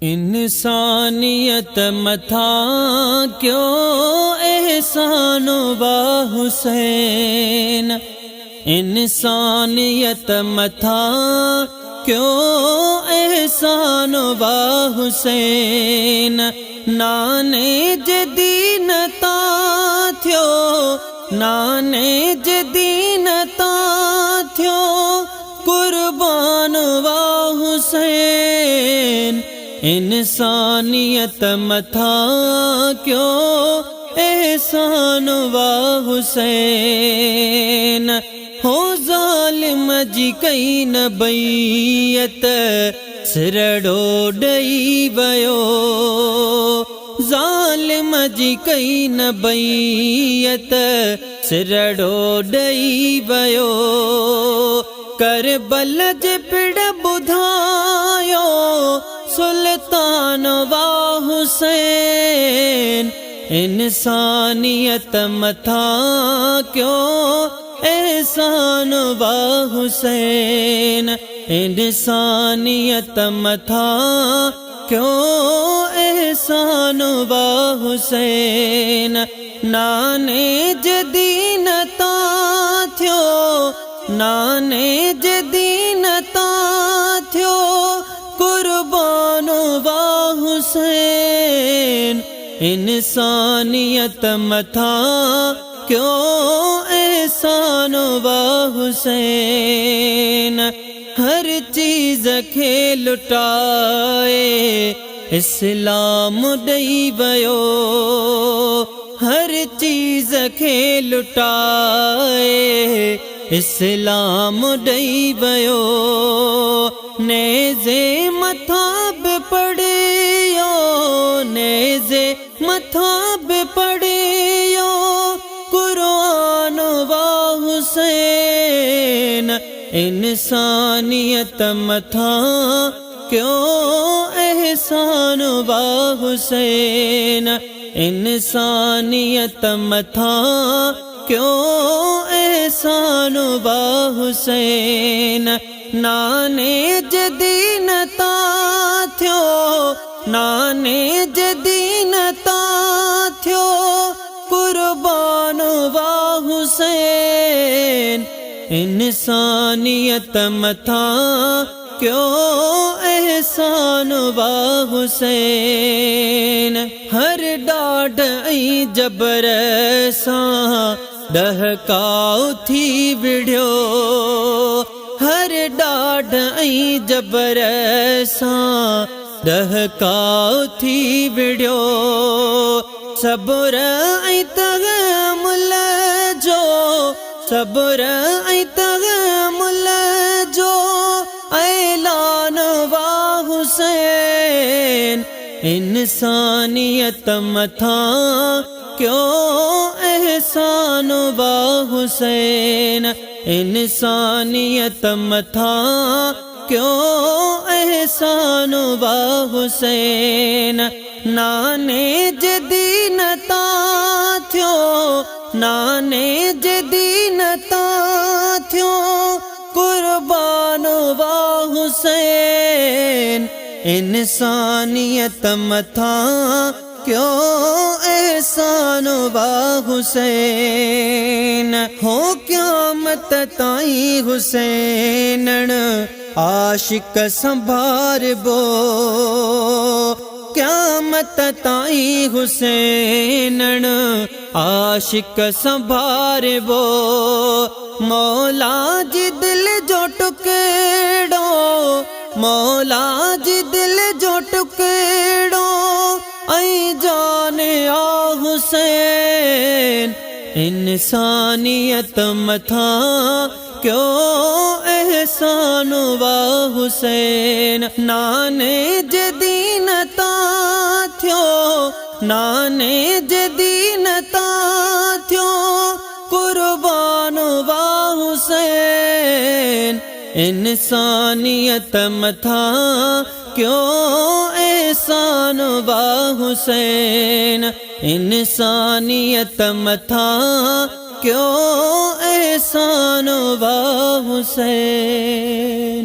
इंसानियत मथा क्यों एहसान वा हुसैन। इंसानियत मथा क्यों एहसान वा हुसैन। नाने जदीन ता थियो, नाने जदीन ता थियो कुर्बान वा हुसैन। इंसानियत मथा क्यों एहसान वा हुसैन। हो ज़ालिम जी कई न बैयत सिरड़ो डई वयो। ज़ालिम जी कई न बैयत सिरड़ो डई वयो। करबल जे पिड़ बुधायो सुल्तान वा हुसैन। इंसानियत मथा क्यों एहसान वा हुसैन। इंसानियत मथा क्यों एहसान वा हुसैन। नाने जदीन ता थियो, नाने जदीन ता थियो कुर्बान वा हुसैन। इंसानियत मथा क्यों एहसान वा हुसैन। हर चीज खे लुटाए इस्लाम दई वयो। हर चीज खे लुटाए इस्लाम दई वयो। नेज़े मथा बि पढ़ियो, नेज़े मथा बि पढ़ियो कुरान वा हुसैन। इंसानियत मथा क्यों एहसान वा हुसैन। इंसानियत मथा क्यों एहसान वा हुसैन। नाने जदीन ता थियो, नाने जदीन ता थियो कुर्बान वा हुसैन। इंसानियत मथा क्यों एहसान वा हुसैन। हर डाढ़ ऐं जबर सां डहकाउ थी विढ़ियो। हर डाढ़ ऐं जबर सां डहकाउ थी विढ़ियो। सब्र ऐं तहमुल जो, सब्र ऐं तहमुल जो ऐलान वा हुसैन। इंसानियत मथा क्यों एहसान वा हुसैन। इंसानियत मथा क्यों एहसान वा हुसैन। नाने जदीन ता थियो, नाने जदीन ता थियो कुर्बान वा हुसैन। इंसानियत मथा क्यों एहसान वा हुसैन। हो क़यामत ताईं हुसैनण आशिक संभारबो। क़यामत ताईं हुसैनण आशिक संभारबो। मौला जी दिल जो टुकड़ो, मौला जी दिल जो टुकड़ो ऐं जान आ हुसैन। इंसानियत मथा क्यों एहसान वा हुसैन। नाने जदीन ता थियो, नाने जदीन ता थियो कुर्बान वा हुसैन। इंसानियत मथा क्यों एहसान वा हुसैन। इंसानियत मथा क्यों एहसान वा हुसैन।